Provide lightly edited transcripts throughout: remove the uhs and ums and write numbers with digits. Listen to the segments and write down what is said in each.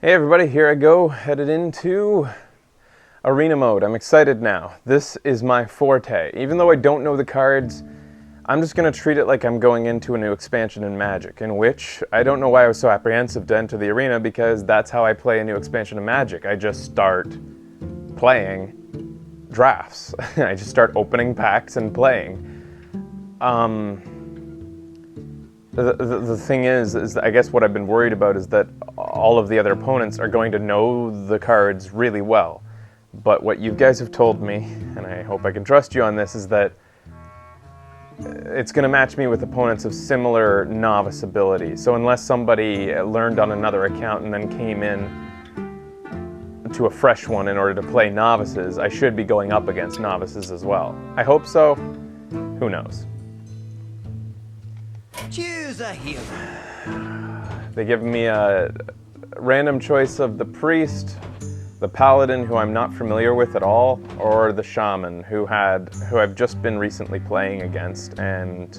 Hey everybody, here I go, headed into arena mode. I'm excited now. This is my forte. Even though I don't know the cards, I'm just going to treat it like I'm going into a new expansion in Magic, in which I don't know why I was so apprehensive to enter the arena, because that's how I play a new expansion of Magic. I just start playing drafts. I just start opening packs and playing. The thing is I guess what I've been worried about is that all of the other opponents are going to know the cards really well. But what you guys have told me, and I hope I can trust you on this, is that it's going to match me with opponents of similar novice ability. So unless somebody learned on another account and then came in to a fresh one in order to play novices, I should be going up against novices as well. I hope so. Who knows? Choose a hero. They give me a random choice of the priest, the paladin, who I'm not familiar with at all, or the shaman, who I've just been recently playing against. And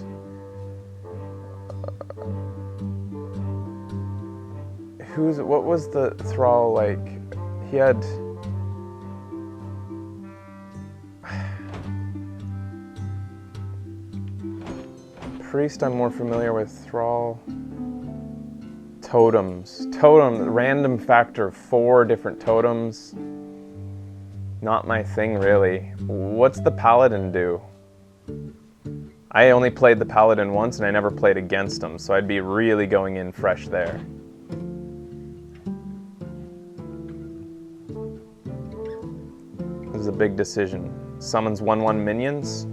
what was the thrall like? He had priest. I'm more familiar with thrall. Totems. Random factor, 4 different totems. Not my thing, really. What's the paladin do? I only played the paladin once and I never played against him, so I'd be really going in fresh there. This is a big decision. Summons 1/1 minions.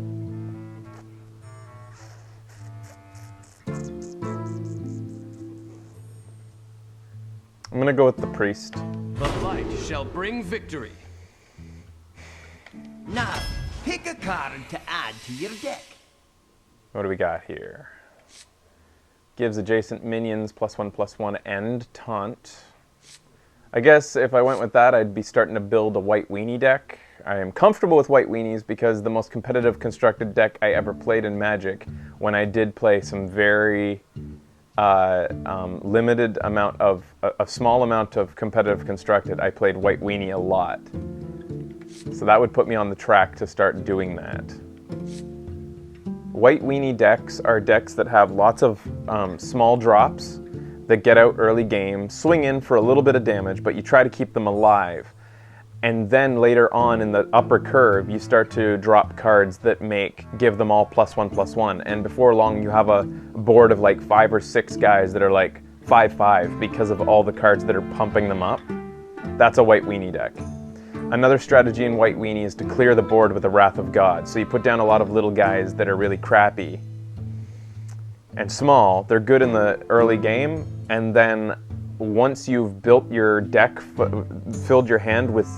I'm gonna go with the priest. The light shall bring victory. Now, pick a card to add to your deck. What do we got here? Gives adjacent minions +1/+1 and taunt. I guess if I went with that, I'd be starting to build a white weenie deck. I am comfortable with white weenies because the most competitive constructed deck I ever played in Magic, when I did play some very limited amount of, a small amount of competitive constructed, I played white weenie a lot. So that would put me on the track to start doing that. White weenie decks are decks that have lots of small drops that get out early game, swing in for a little bit of damage, but you try to keep them alive. And then later on in the upper curve, you start to drop cards that give them all +1/+1. And before long, you have a board of like 5 or 6 guys that are like 5/5 because of all the cards that are pumping them up. That's a white weenie deck. Another strategy in white weenie is to clear the board with a Wrath of God. So you put down a lot of little guys that are really crappy and small. They're good in the early game, and then once you've built your deck, filled your hand with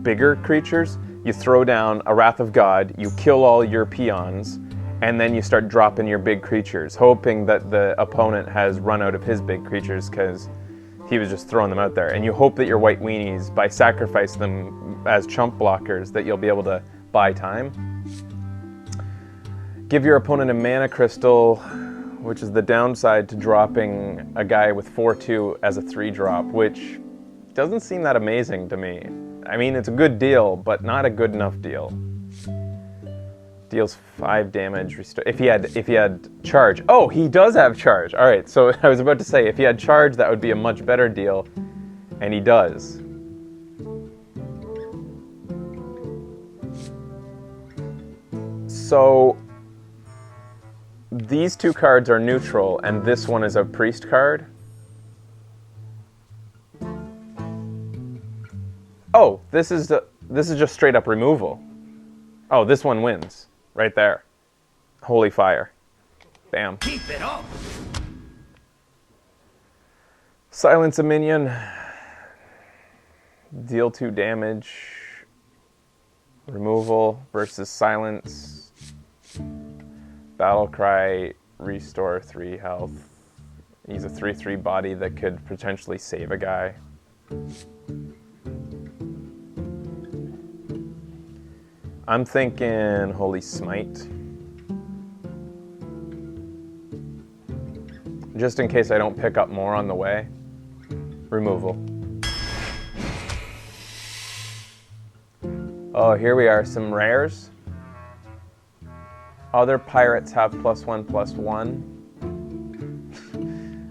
bigger creatures, you throw down a Wrath of God, you kill all your peons, and then you start dropping your big creatures, hoping that the opponent has run out of his big creatures because he was just throwing them out there. And you hope that your white weenies, by sacrificing them as chump blockers, that you'll be able to buy time. Give your opponent a mana crystal, which is the downside to dropping a guy with 4/2 as a 3-drop, which doesn't seem that amazing to me. I mean, it's a good deal, but not a good enough deal. Deals 5 damage. If he had charge. Oh, he does have charge. All right, so I was about to say, if he had charge, that would be a much better deal, and he does. So these 2 cards are neutral, and this one is a priest card. Oh, this is just straight up removal. Oh, this one wins right there. Holy fire! Bam. Keep it up. Silence a minion. Deal 2 damage. Removal versus silence. Battle Cry, restore 3 health. He's a 3/3 body that could potentially save a guy. I'm thinking Holy Smite. Just in case I don't pick up more on the way. Removal. Oh, here we are, some rares. Other pirates have +1/+1.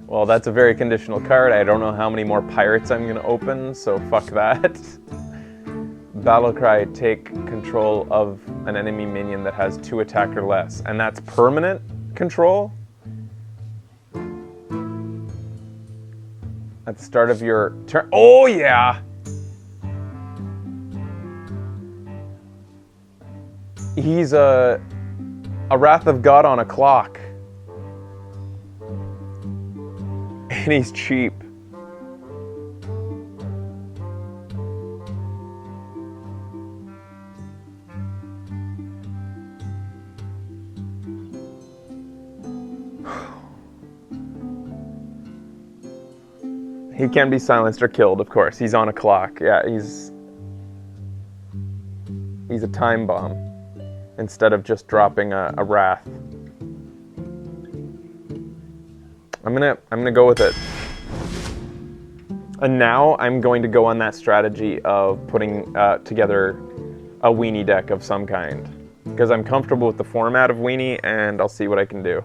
Well, that's a very conditional card. I don't know how many more pirates I'm going to open, so fuck that. Battlecry, take control of an enemy minion that has 2 attack or less. And that's permanent control? At the start of your turn. Oh, yeah! He's a Wrath of God on a clock. And he's cheap. He can be silenced or killed, of course. He's on a clock. Yeah, he's a time bomb instead of just dropping a wrath. I'm gonna go with it. And now I'm going to go on that strategy of putting together a weenie deck of some kind. Because I'm comfortable with the format of weenie, and I'll see what I can do.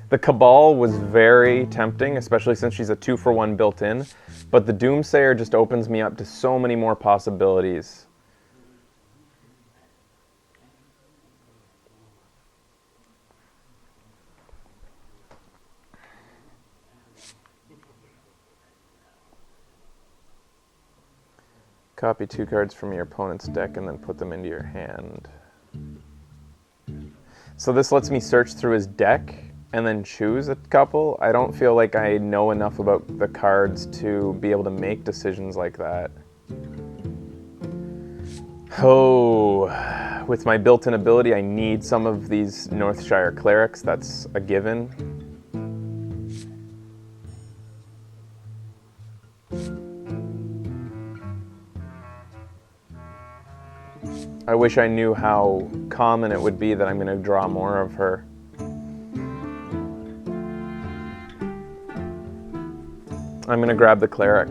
The Cabal was very tempting, especially since she's a 2-for-1 built in. But the Doomsayer just opens me up to so many more possibilities. Copy 2 cards from your opponent's deck and then put them into your hand. So this lets me search through his deck and then choose a couple. I don't feel like I know enough about the cards to be able to make decisions like that. Oh, with my built-in ability, I need some of these Northshire clerics. That's a given. I wish I knew how common it would be that I'm going to draw more of her. I'm going to grab the cleric.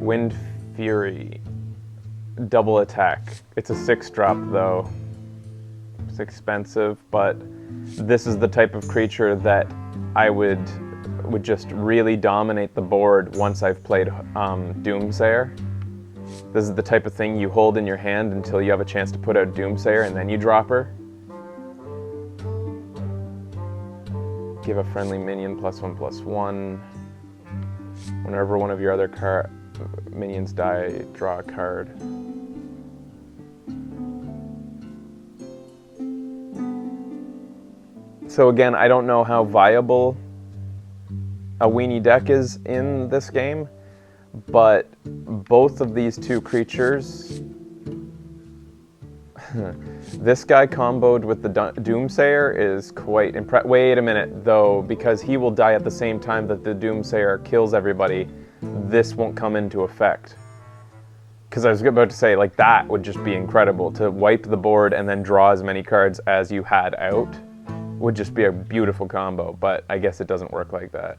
Wind Fury. Double attack. It's a 6-drop though. It's expensive, but this is the type of creature that I would just really dominate the board once I've played Doomsayer. This is the type of thing you hold in your hand until you have a chance to put out Doomsayer and then you drop her. Give a friendly minion +1/+1. Whenever one of your other minions die, draw a card. So again, I don't know how viable a weenie deck is in this game, but both of these 2 creatures, this guy comboed with the Doomsayer is quite impressive. Wait a minute though, because he will die at the same time that the Doomsayer kills everybody, this won't come into effect. Because I was about to say, like, that would just be incredible. To wipe the board and then draw as many cards as you had out would just be a beautiful combo, but I guess it doesn't work like that.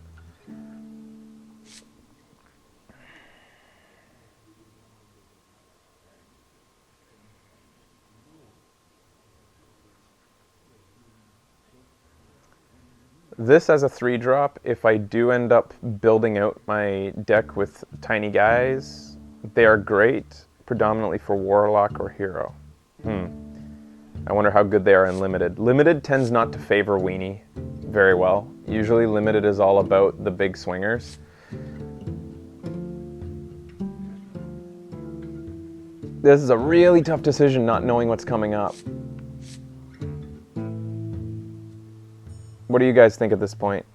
This as a 3-drop, if I do end up building out my deck with tiny guys, they are great, predominantly for Warlock or Hero. I wonder how good they are in Limited. Limited tends not to favor weenie very well. Usually Limited is all about the big swingers. This is a really tough decision, not knowing what's coming up. What do you guys think at this point?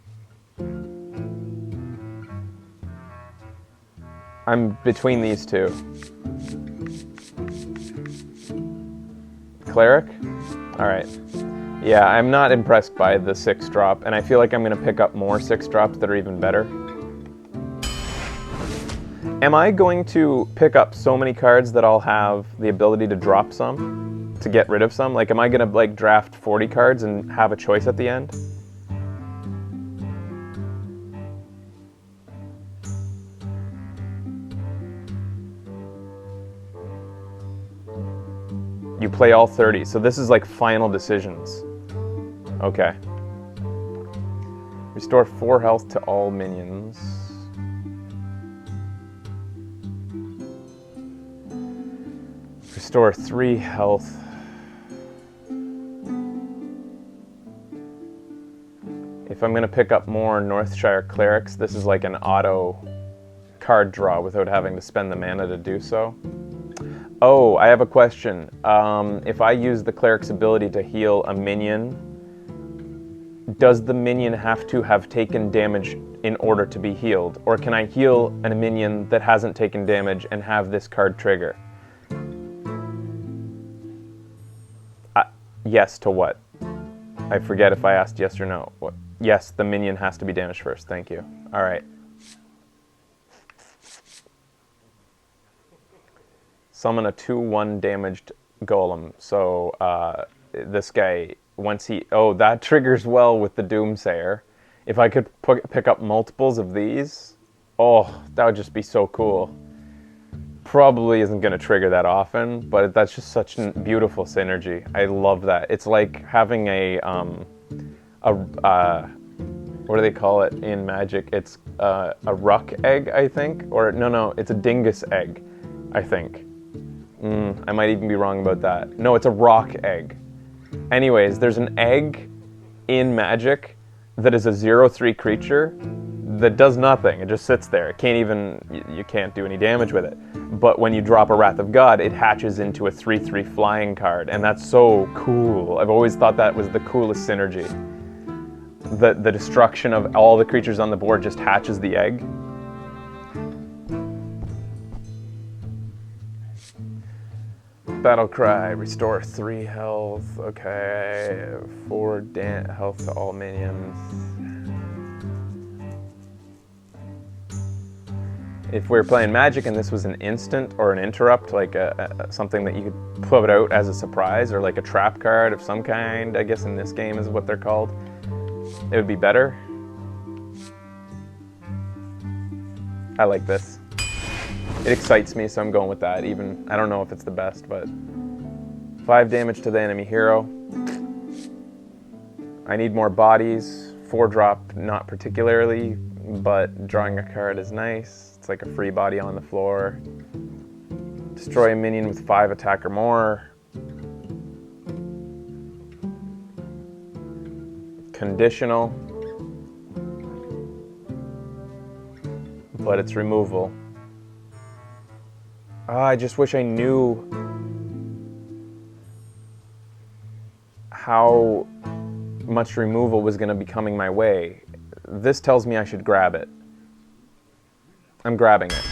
I'm between these 2. Cleric? Alright. Yeah, I'm not impressed by the 6-drop, and I feel like I'm going to pick up more 6-drops that are even better. Am I going to pick up so many cards that I'll have the ability to drop some? To get rid of some? Like, am I going to, like, draft 40 cards and have a choice at the end? You play all 30. So this is like final decisions. Okay. Restore 4 health to all minions. Restore 3 health. If I'm going to pick up more Northshire Clerics, this is like an auto card draw without having to spend the mana to do so. Oh, I have a question. If I use the Cleric's ability to heal a minion, does the minion have to have taken damage in order to be healed? Or can I heal a minion that hasn't taken damage and have this card trigger? Yes to what? I forget if I asked yes or no. What? Yes, the minion has to be damaged first. Thank you. All right. Summon a 2/1 damaged golem. So this guy, once he... Oh, that triggers well with the Doomsayer. If I could pick up multiples of these, oh, that would just be so cool. Probably isn't going to trigger that often, but that's just such a beautiful synergy. I love that. It's like having a what do they call it in Magic? It's a ruck egg, I think, or no, it's a dingus egg, I think. I might even be wrong about that. No, it's a rock egg. Anyways, there's an egg in Magic that is a 0/3 creature that does nothing. It just sits there. It can't even, you can't do any damage with it. But when you drop a Wrath of God, it hatches into a 3/3 flying card, and that's so cool. I've always thought that was the coolest synergy. The destruction of all the creatures on the board just hatches the egg. Battle Cry, restore 3 health. Okay, 4 health to all minions. If we were playing Magic and this was an instant or an interrupt, like something that you could put out as a surprise, or like a trap card of some kind, I guess in this game is what they're called, it would be better. I like this. It excites me, so I'm going with that. Even, I don't know if it's the best, but 5 damage to the enemy hero. I need more bodies. 4-drop, not particularly, but drawing a card is nice. It's like a free body on the floor. Destroy a minion with 5 attack or more. Conditional. But it's removal. I just wish I knew how much removal was going to be coming my way. This tells me I should grab it. I'm grabbing it.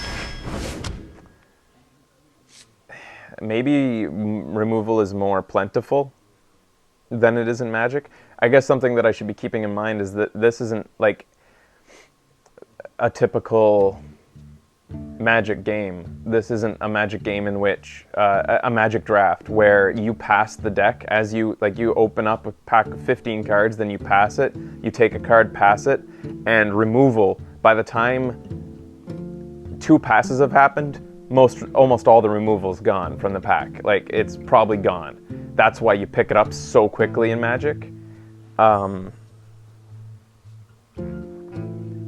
Maybe removal is more plentiful than it is in Magic. I guess something that I should be keeping in mind is that this isn't like a typical Magic game. This isn't a Magic game in which a Magic draft where you pass the deck as you open up a pack of 15 cards, then you pass it, you take a card, pass it, and removal. By the time 2 passes have happened, almost all the removal's gone from the pack. Like, it's probably gone. That's why you pick it up so quickly in Magic.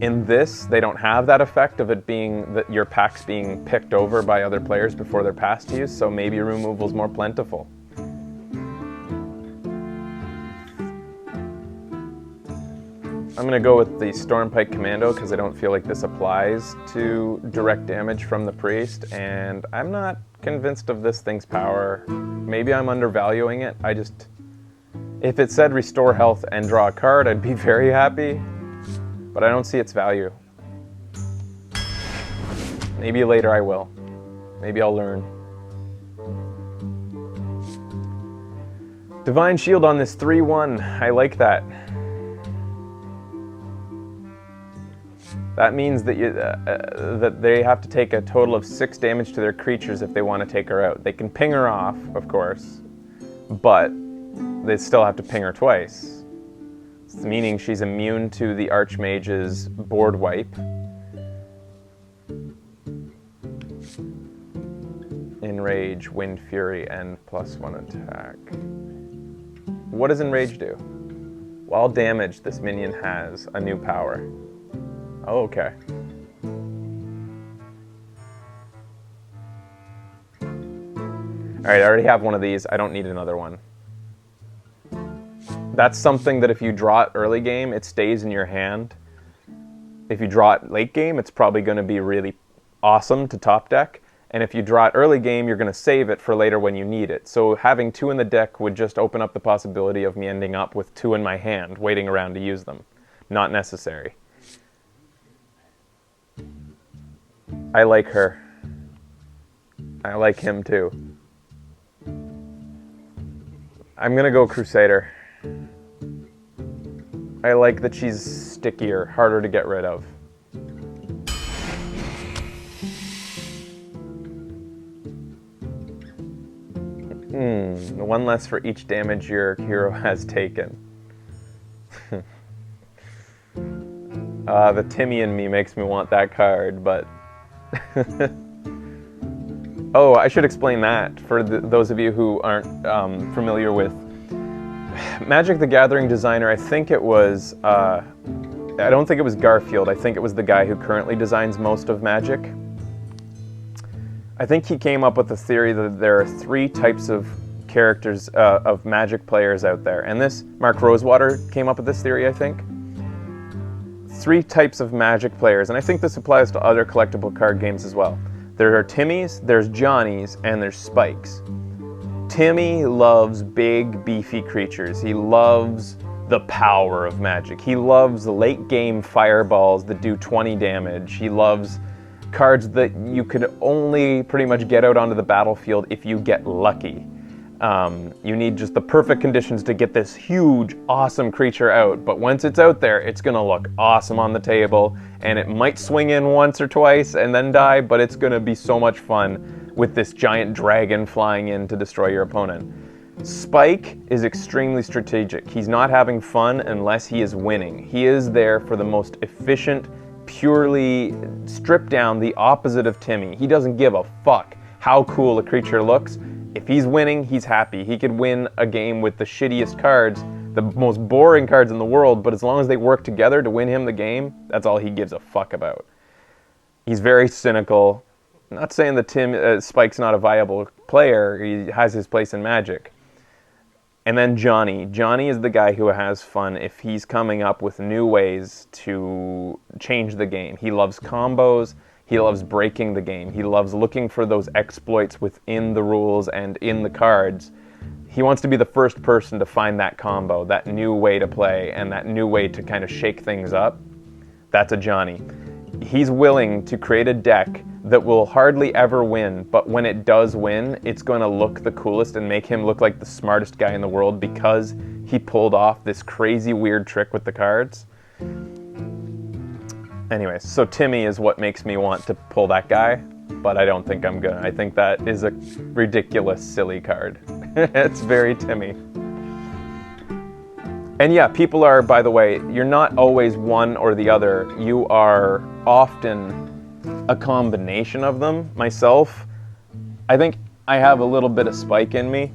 In this, they don't have that effect of it being that your pack's being picked over by other players before they're passed to you, so maybe removal's more plentiful. I'm going to go with the Stormpike Commando because I don't feel like this applies to direct damage from the priest, and I'm not convinced of this thing's power. Maybe I'm undervaluing it. If it said restore health and draw a card, I'd be very happy. But I don't see its value. Maybe later I will. Maybe I'll learn. Divine Shield on this 3/1. I like that. That means that that they have to take a total of 6 damage to their creatures if they want to take her out. They can ping her off, of course, but they still have to ping her twice. Meaning she's immune to the Archmage's board wipe. In Enrage, Wind Fury, and +1 attack. What does Enrage do? While damaged, this minion has a new power. Oh, okay. Alright, I already have one of these. I don't need another one. That's something that if you draw it early game, it stays in your hand. If you draw it late game, it's probably going to be really awesome to top deck. And if you draw it early game, you're going to save it for later when you need it. So having 2 in the deck would just open up the possibility of me ending up with 2 in my hand, waiting around to use them. Not necessary. I like her. I like him too. I'm going to go Crusader. I like that she's stickier, harder to get rid of. One less for each damage your hero has taken. The Timmy in me makes me want that card, but... Oh, I should explain that for those of you who aren't familiar with Magic the Gathering designer. I think it was... I don't think it was Garfield. I think it was the guy who currently designs most of Magic. I think he came up with the theory that there are 3 types of characters, of Magic players out there. And this, Mark Rosewater came up with this theory, I think. 3 types of Magic players, and I think this applies to other collectible card games as well. There are Timmies, there's Johnnies, and there's Spikes. Timmy loves big, beefy creatures. He loves the power of Magic. He loves the late game fireballs that do 20 damage. He loves cards that you could only pretty much get out onto the battlefield if you get lucky. You need just the perfect conditions to get this huge, awesome creature out, but once it's out there, it's gonna look awesome on the table, and it might swing in once or twice and then die, but it's gonna be so much fun with this giant dragon flying in to destroy your opponent. Spike is extremely strategic. He's not having fun unless he is winning. He is there for the most efficient, purely stripped down, the opposite of Timmy. He doesn't give a fuck how cool a creature looks. If he's winning, he's happy. He could win a game with the shittiest cards, the most boring cards in the world, but as long as they work together to win him the game, that's all he gives a fuck about. He's very cynical. I'm not saying that Spike's not a viable player. He has his place in Magic. And then Johnny. Johnny is the guy who has fun if he's coming up with new ways to change the game. He loves combos. He loves breaking the game. He loves looking for those exploits within the rules and in the cards. He wants to be the first person to find that combo, that new way to play, and that new way to kind of shake things up. That's a Johnny. He's willing to create a deck that will hardly ever win, but when it does win, it's going to look the coolest and make him look like the smartest guy in the world because he pulled off this crazy weird trick with the cards. Anyways, so Timmy is what makes me want to pull that guy, but I don't think I'm gonna. I think that is a ridiculous, silly card. It's very Timmy. And yeah, people are, by the way, you're not always one or the other. You are often a combination of them. Myself, I think I have a little bit of Spike in me.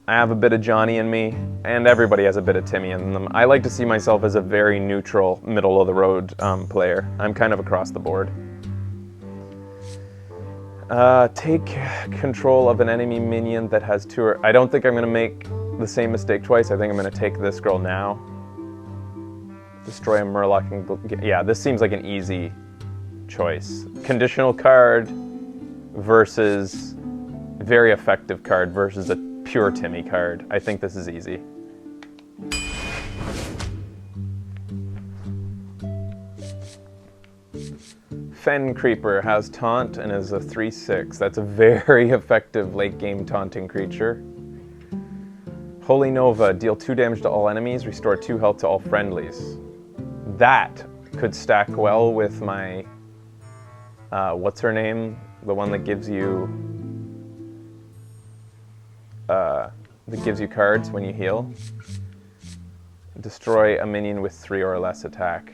I have a bit of Johnny in me, and everybody has a bit of Timmy in them. I like to see myself as a very neutral, middle-of-the-road player. I'm kind of across the board. Take control of an enemy minion that has 2 I don't think I'm going to make the same mistake twice. I think I'm going to take this girl now. Destroy a Murloc and... Yeah, this seems like an easy choice. Conditional card versus very effective card versus a pure Timmy card. I think this is easy. Fen Creeper has taunt and is a 3/6. That's a very effective late game taunting creature. Holy Nova, deal 2 damage to all enemies, restore 2 health to all friendlies. That could stack well with my what's her name? The one that gives you cards when you heal. Destroy a minion with 3 or less attack.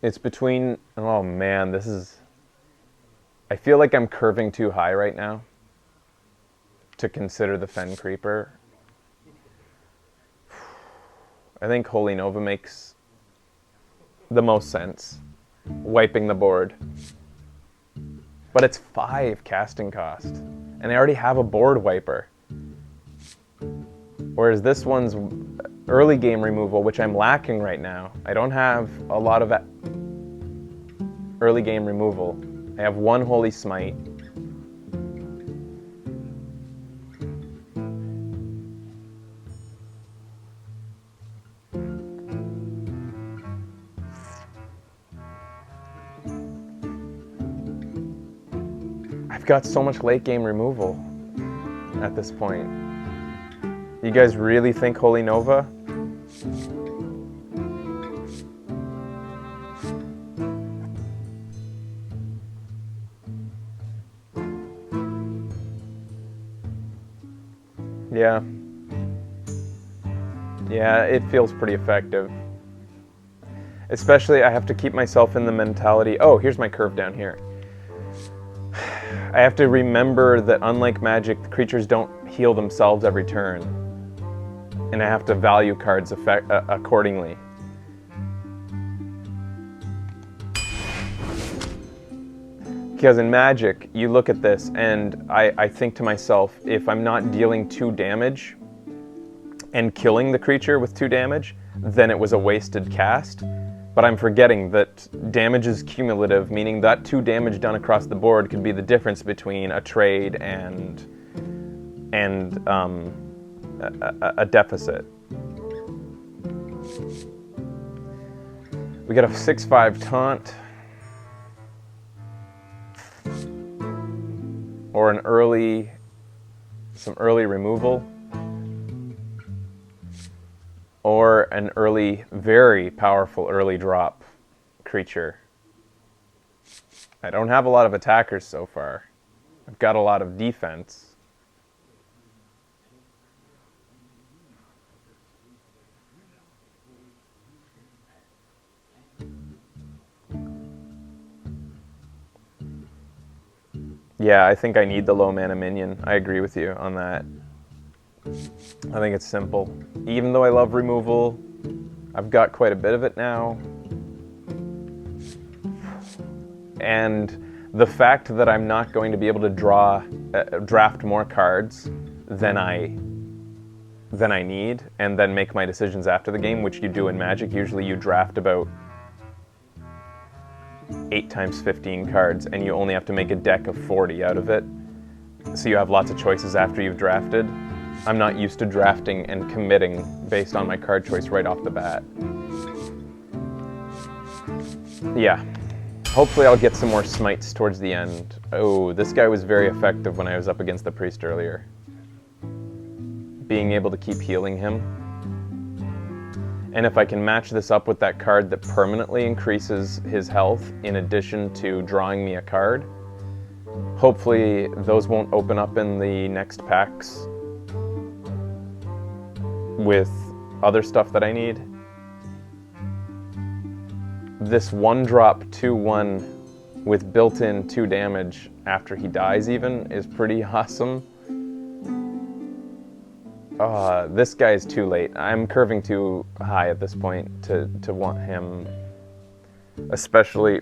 It's between... Oh man, this is... I feel like I'm curving too high right now to consider the Fen Creeper. I think Holy Nova makes the most sense, wiping the board. But it's 5 casting cost, and I already have a board wiper. Whereas this one's early game removal, which I'm lacking right now. I don't have a lot of early game removal. I have 1 Holy Smite. I've got so much late game removal at this point. You guys really think Holy Nova? Yeah. Yeah, it feels pretty effective. Especially, I have to keep myself in the mentality. Oh, here's my curve down here. I have to remember that unlike Magic, the creatures don't heal themselves every turn. And I have to value cards accordingly. Because in Magic, you look at this and I think to myself, if I'm not dealing 2 damage and killing the creature with 2 damage, then it was a wasted cast. But I'm forgetting that damage is cumulative, meaning that 2 damage done across the board could be the difference between a trade and a deficit. We got a 6/5 taunt. Or some early removal. Or an very powerful early drop creature. I don't have a lot of attackers so far. I've got a lot of defense. Yeah, I think I need the low mana minion. I agree with you on that. I think it's simple. Even though I love removal, I've got quite a bit of it now. And the fact that I'm not going to be able to draft more cards than I need, and then make my decisions after the game, which you do in Magic. Usually you draft about 8 times 15 cards, and you only have to make a deck of 40 out of it. So you have lots of choices after you've drafted. I'm not used to drafting and committing based on my card choice right off the bat. Yeah. Hopefully I'll get some more smites towards the end. Oh, this guy was very effective when I was up against the priest earlier. Being able to keep healing him. And if I can match this up with that card that permanently increases his health in addition to drawing me a card, hopefully those won't open up in the next packs with other stuff that I need. This 1-drop 2/1 with built-in 2 damage after he dies even is pretty awesome. This guy is too late. I'm curving too high at this point to want him. Especially...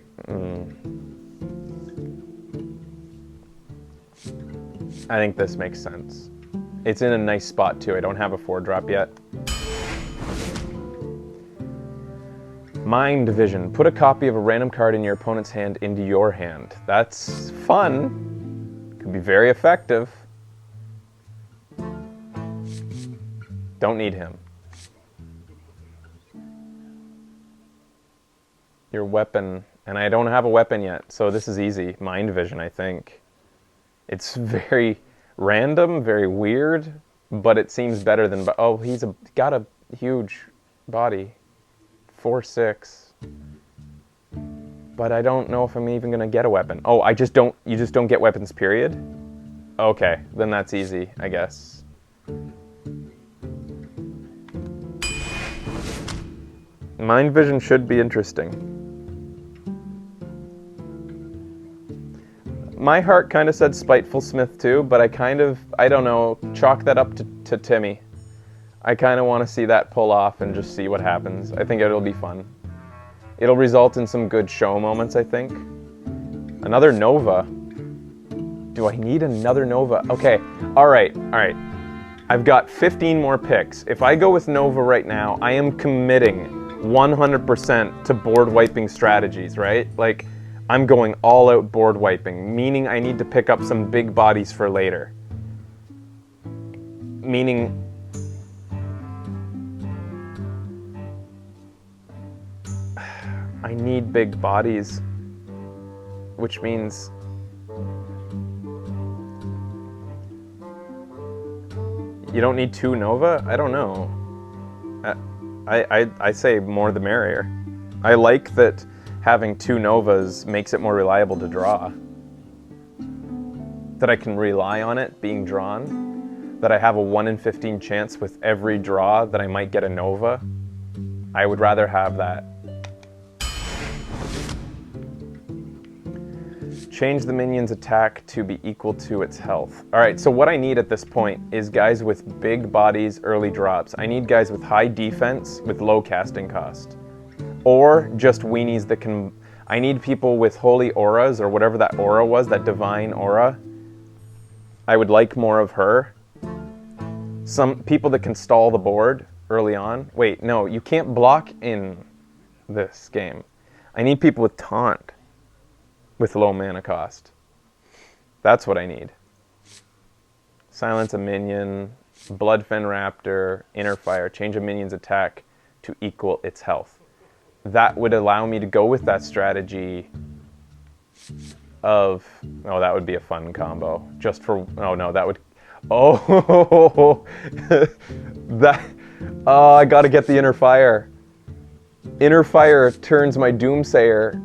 I think this makes sense. It's in a nice spot too. I don't have a 4-drop yet. Mind Vision. Put a copy of a random card in your opponent's hand into your hand. That's fun. Could be very effective. Don't need him. Your weapon. And I don't have a weapon yet, so this is easy. Mind Vision, I think. It's very random, very weird, but it seems better than... Oh, he's got a huge body. 4/6. But I don't know if I'm even going to get a weapon. Oh, you just don't get weapons, period? Okay, then that's easy, I guess. Mind Vision should be interesting. My heart kind of said Spiteful Smith too, but I don't know, chalk that up to Timmy. I kind of want to see that pull off and just see what happens. I think it'll be fun. It'll result in some good show moments, I think. Another Nova. Do I need another Nova? Okay, all right. I've got 15 more picks. If I go with Nova right now, I am committing 100% to board wiping strategies, right? Like, I'm going all out board wiping, meaning I need to pick up some big bodies for later. Meaning, I need big bodies, which means you don't need 2 Nova? I don't know. I say more the merrier. I like that having 2 Novas makes it more reliable to draw. That I can rely on it being drawn. That I have a 1 in 15 chance with every draw that I might get a Nova. I would rather have that. Change the minion's attack to be equal to its health. All right, so what I need at this point is guys with big bodies, early drops. I need guys with high defense with low casting cost. Or just weenies that can... I need people with holy auras, or whatever that aura was, that divine aura. I would like more of her. Some people that can stall the board early on. Wait, no, you can't block in this game. I need people with taunt. With low mana cost. That's what I need. Silence a minion, Bloodfen Raptor, Inner Fire, change a minion's attack to equal its health. That would allow me to go with that strategy of, oh, that would be a fun combo. Just for, oh no, that would, oh, that, oh, I gotta get the Inner Fire. Inner Fire turns my Doomsayer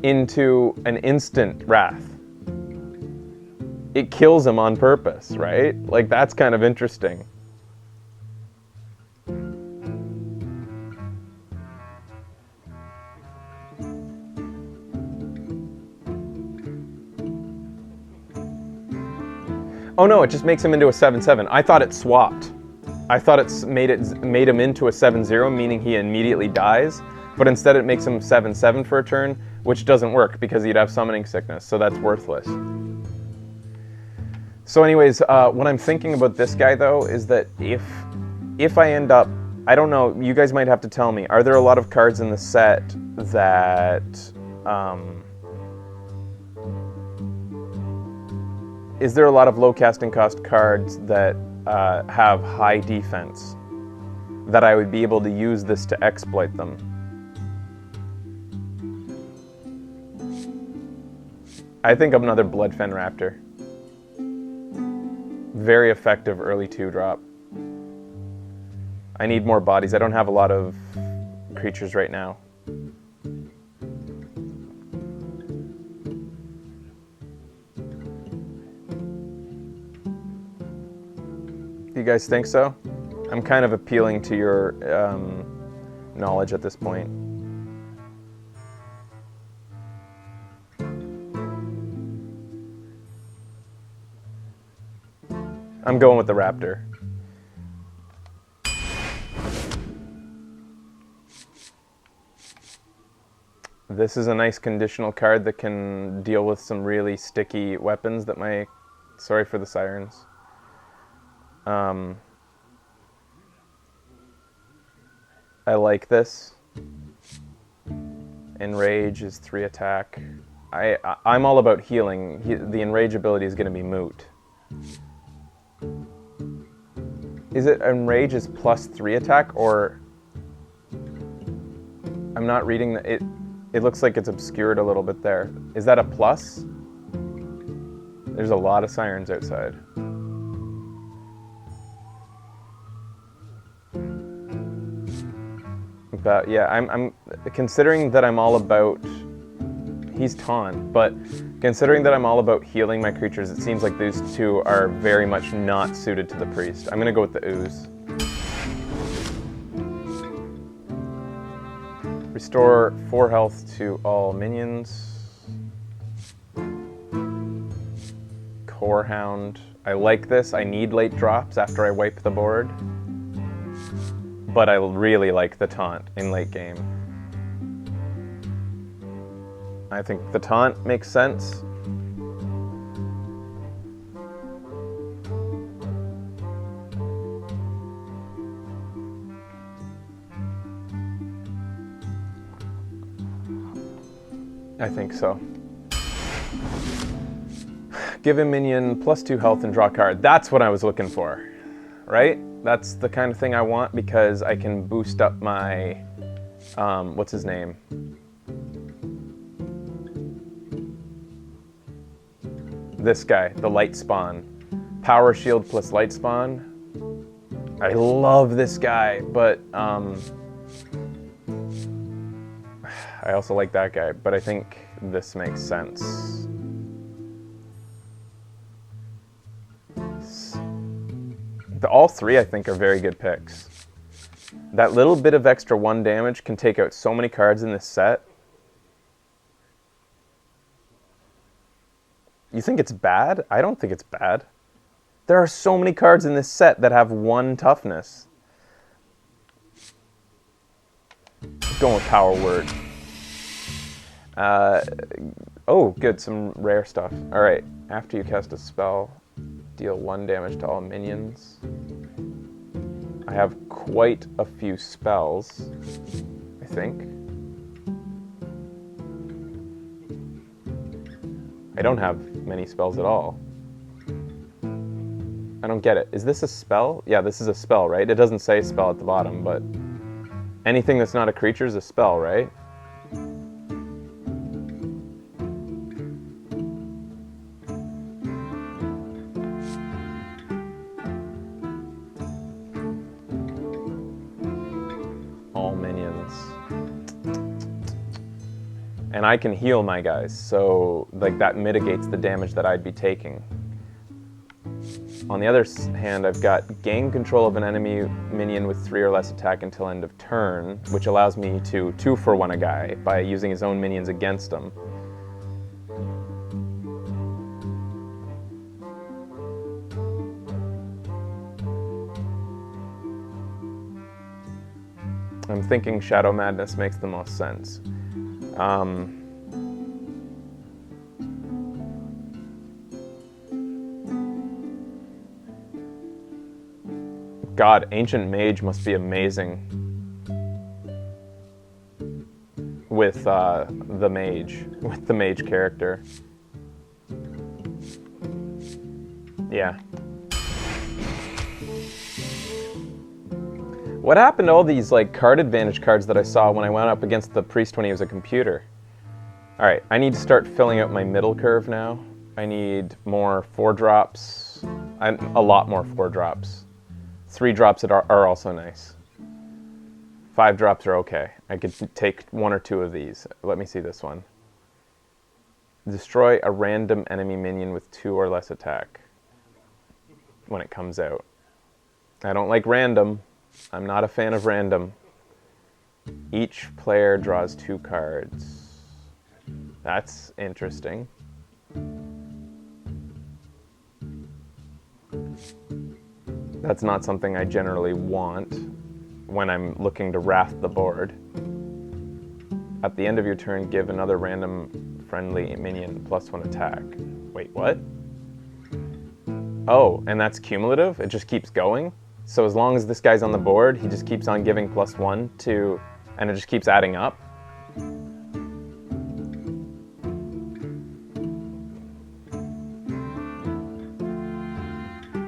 into an instant wrath. It kills him on purpose, right? Like, that's kind of interesting. Oh no, it just makes him into a 7/7. I thought it swapped. I thought it made him into a 7/0, meaning he immediately dies. But instead it makes him 7/7 for a turn, which doesn't work because he'd have summoning sickness, so that's worthless. So anyways, what I'm thinking about this guy though is that if I end up, I don't know, you guys might have to tell me, are there a lot of cards in the set that is there a lot of low casting cost cards that have high defense that I would be able to use this to exploit them? I think of another Bloodfen Raptor. Very effective early 2-drop. I need more bodies. I don't have a lot of creatures right now. Do you guys think so? I'm kind of appealing to your knowledge at this point. I'm going with the Raptor. This is a nice conditional card that can deal with some really sticky weapons that my... Sorry for the sirens. I like this. Enrage is 3 attack. I'm all about healing. The Enrage ability is going to be moot. Is it Enrage is plus 3 attack, or... I'm not reading the... It looks like it's obscured a little bit there. Is that a plus? There's a lot of sirens outside. But yeah, I'm considering that I'm all about... He's taunt, but considering that I'm all about healing my creatures, it seems like these two are very much not suited to the priest. I'm gonna go with the ooze. Restore 4 health to all minions. Whorehound. I like this. I need late drops after I wipe the board. But I really like the taunt in late game. I think the taunt makes sense. I think so. Give a minion +2 health and draw a card. That's what I was looking for, right? That's the kind of thing I want because I can boost up my, what's his name? This guy, the Light Spawn. Power Shield plus Light Spawn. I love this guy, but I also like that guy, but I think this makes sense. All three, I think, are very good picks. That little bit of extra 1 damage can take out so many cards in this set. You think it's bad? I don't think it's bad. There are so many cards in this set that have 1 toughness. Going with Power Word. Oh, good, some rare stuff. Alright, after you cast a spell, deal 1 damage to all minions. I have quite a few spells, I think. I don't have many spells at all. I don't get it. Is this a spell? Yeah, this is a spell, right? It doesn't say spell at the bottom, but anything that's not a creature is a spell, right? All minions. And I can heal my guys, so like that mitigates the damage that I'd be taking. On the other hand, I've got gain control of an enemy minion with 3 or less attack until end of turn, which allows me to 2-for-1 a guy by using his own minions against him. I'm thinking Shadow Madness makes the most sense. God, Ancient Mage must be amazing with the mage character. Yeah. What happened to all these like card advantage cards that I saw when I went up against the priest when he was a computer? All right, I need to start filling out my middle curve now. I need more 4-drops, a lot more 4-drops. 3-drops are also nice. 5-drops are okay. I could take 1 or 2 of these. Let me see this one. Destroy a random enemy minion with 2 or less attack when it comes out. I don't like random. I'm not a fan of random. Each player draws 2 cards. That's interesting. That's not something I generally want when I'm looking to wrath the board. At the end of your turn, give another random friendly minion +1 attack. Wait, what? Oh, and that's cumulative? It just keeps going? So as long as this guy's on the board, he just keeps on giving +1 to, and it just keeps adding up?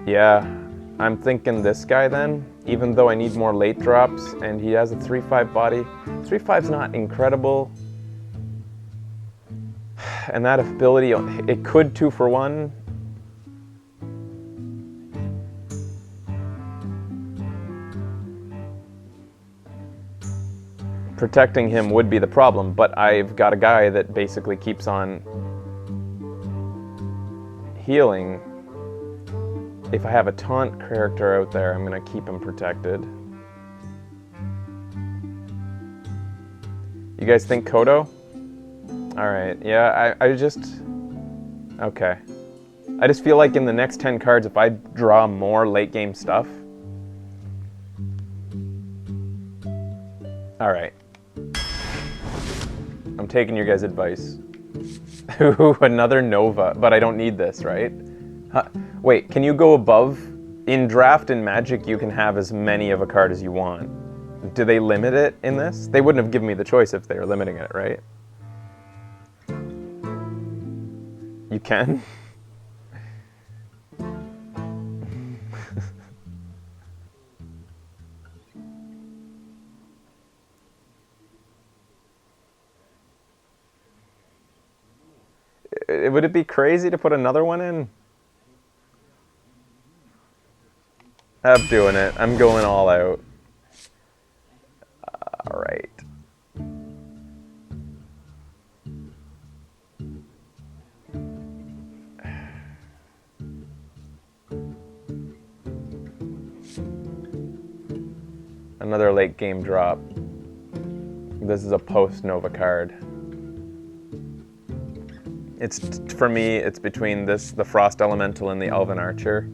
Yeah, I'm thinking this guy then, even though I need more late drops, and he has a 3/5 body. 3/5's not incredible. And that ability, it could 2-for-1. Protecting him would be the problem, but I've got a guy that basically keeps on healing. If I have a taunt character out there, I'm gonna keep him protected. You guys think Kodo? Alright, yeah, I just... Okay. I just feel like in the next 10 cards, if I draw more late game stuff... Alright. I'm taking your guys' advice. Ooh, another Nova, but I don't need this, right? Wait, can you go above? In Draft and Magic, you can have as many of a card as you want. Do they limit it in this? They wouldn't have given me the choice if they were limiting it, right? You can? Would it be crazy to put another one in? I'm doing it. I'm going all out. All right. Another late game drop. This is a post-Nova card. For me, it's between this, the Frost Elemental, and the Elven Archer.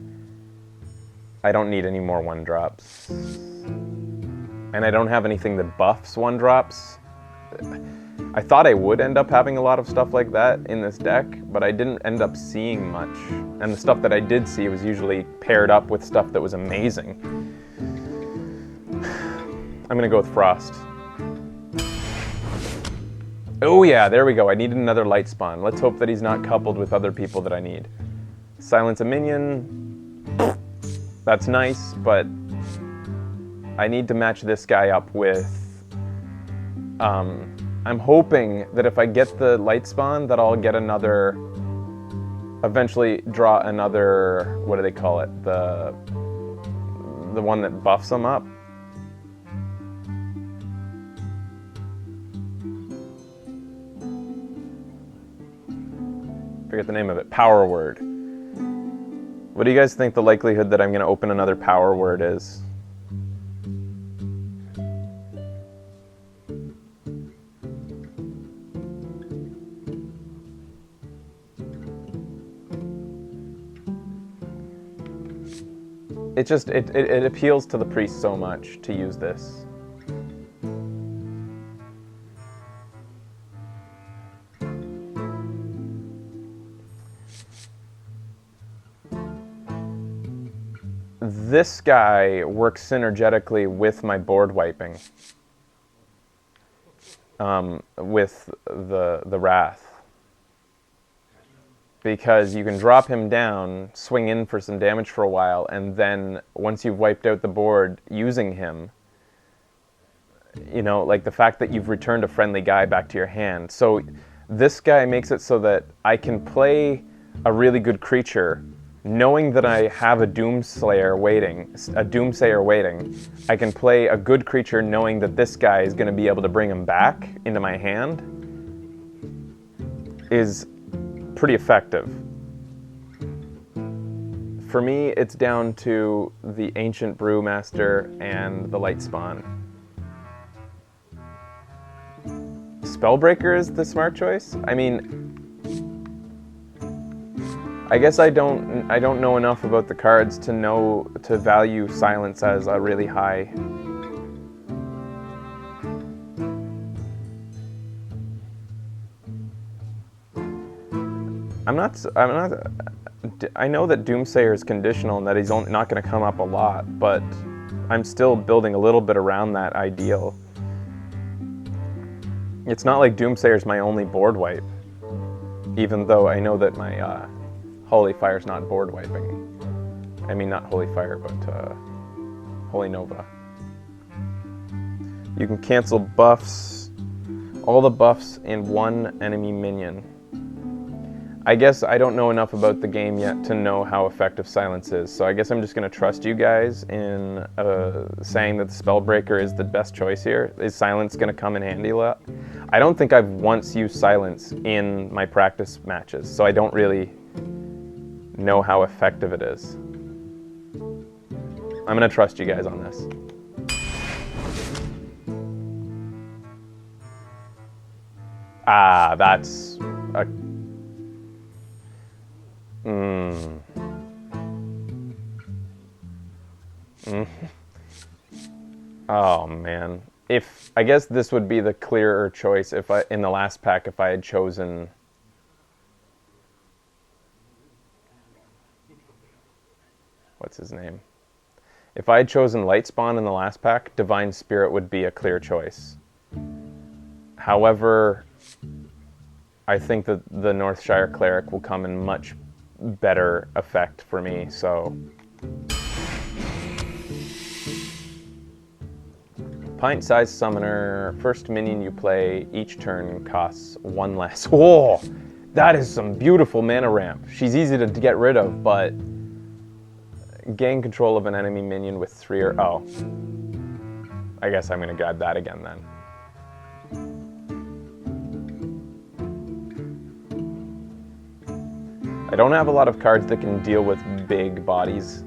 I don't need any more 1-drops. And I don't have anything that buffs 1-drops. I thought I would end up having a lot of stuff like that in this deck, but I didn't end up seeing much. And the stuff that I did see was usually paired up with stuff that was amazing. I'm gonna go with Frost. Oh yeah, there we go. I needed another light spawn. Let's hope that he's not coupled with other people that I need. Silence a minion. That's nice, but I need to match this guy up with... I'm hoping that if I get the light spawn, that I'll get another... Eventually draw another... What do they call it? The one that buffs them up. Forget the name of it. Power Word. What do you guys think the likelihood that I'm going to open another Power Word is? It appeals to the priest so much to use this. This guy works synergetically with my board wiping, with the Wrath. Because you can drop him down, swing in for some damage for a while, and then once you've wiped out the board using him, you know, like the fact that you've returned a friendly guy back to your hand. So this guy makes it so that I can play a really good creature knowing that I have a Doomsayer waiting. I can play a good creature knowing that this guy is going to be able to bring him back into my hand is pretty effective. For me, it's down to the Ancient Brewmaster and the Light Spawn. Spellbreaker is the smart choice? I mean, I guess I don't know enough about the cards to value Silence as a really high. I know that Doomsayer is conditional and that he's not going to come up a lot, but I'm still building a little bit around that ideal. It's not like Doomsayer's my only board wipe, even though I know that my Holy Fire's not board wiping. I mean, not Holy Fire, but Holy Nova. You can cancel buffs, all the buffs in one enemy minion. I guess I don't know enough about the game yet to know how effective Silence is, so I guess I'm just going to trust you guys in saying that the Spellbreaker is the best choice here. Is Silence going to come in handy a lot? I don't think I've once used Silence in my practice matches, so I don't really know how effective it is. I'm going to trust you guys on this. Ah, that's a... Oh man. I guess this would be the clearer choice in the last pack if I had chosen what's his name? If I had chosen Lightspawn in the last pack, Divine Spirit would be a clear choice. However, I think that the Northshire Cleric will come in much better effect for me, so... Pint-sized Summoner, first minion you play, each turn costs 1 less. Whoa! That is some beautiful mana ramp. She's easy to get rid of, but... Gain control of an enemy minion with 3 or... Oh. I guess I'm going to grab that again then. I don't have a lot of cards that can deal with big bodies.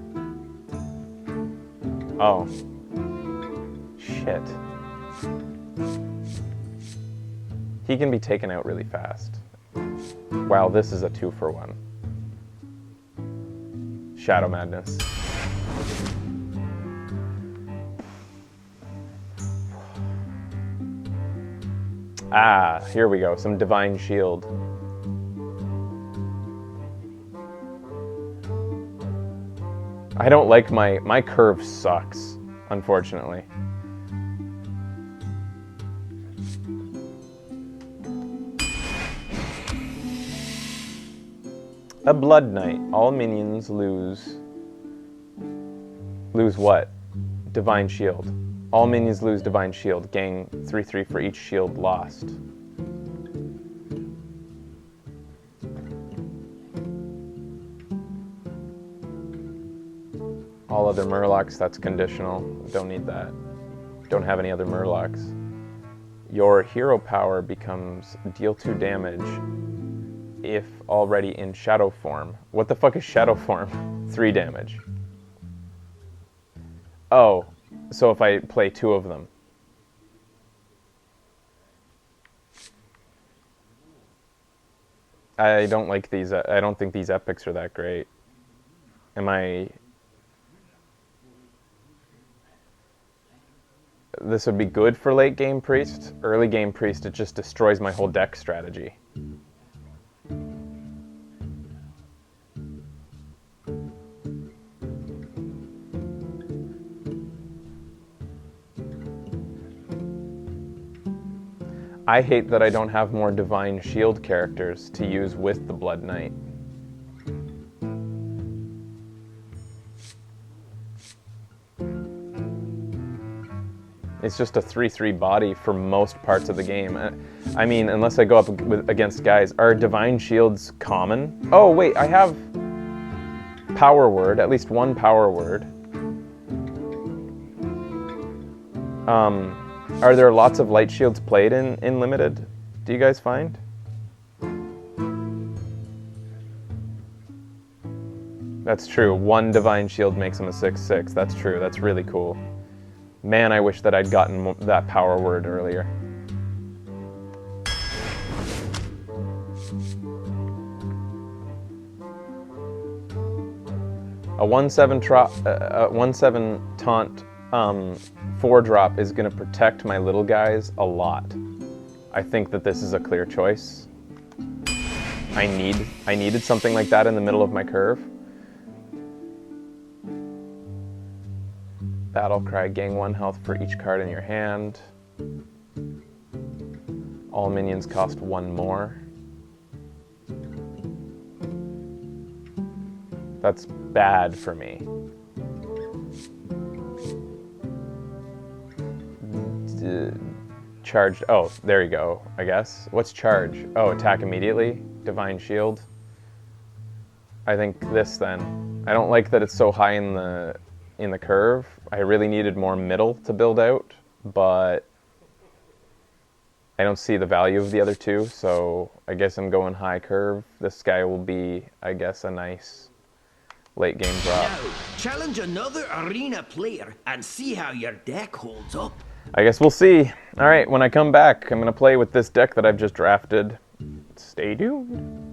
Oh. Shit. He can be taken out really fast. Wow, this is a 2-for-1. Shadow Madness. Ah, here we go. Some Divine Shield. I don't like my curve sucks, unfortunately. A Blood Knight. All minions lose what? Divine Shield. All minions lose Divine Shield. Gain 3/3 for each shield lost. All other Murlocs, that's conditional. Don't need that. Don't have any other Murlocs. Your hero power becomes deal 2 damage if already in shadow form. What the fuck is shadow form? 3 damage. Oh, so if I play 2 of them. I don't like these. I don't think these epics are that great. Am I... This would be good for late game Priest. Early game Priest, it just destroys my whole deck strategy. I hate that I don't have more Divine Shield characters to use with the Blood Knight. It's just a 3/3 body for most parts of the game. I mean, unless I go up against guys. Are Divine Shields common? Oh, wait, I have Power Word, at least 1 Power Word. Are there lots of Light Shields played in Limited? Do you guys find? That's true. 1 Divine Shield makes him a 6/6. That's true. That's really cool. Man, I wish that I'd gotten that Power Word earlier. A 1/7 taunt 4-drop is going to protect my little guys a lot. I think that this is a clear choice. I needed something like that in the middle of my curve. Battle Cry, gain 1 health for each card in your hand. All minions cost 1 more. That's bad for me. Charged. Oh, there you go, I guess. What's charge? Oh, attack immediately. Divine Shield. I think this then. I don't like that it's so high in the curve. I really needed more middle to build out, but I don't see the value of the other 2, so I guess I'm going high curve. This guy will be, I guess, a nice late game drop. Now, challenge another arena player and see how your deck holds up. I guess we'll see. All right, when I come back, I'm going to play with this deck that I've just drafted. Stay tuned.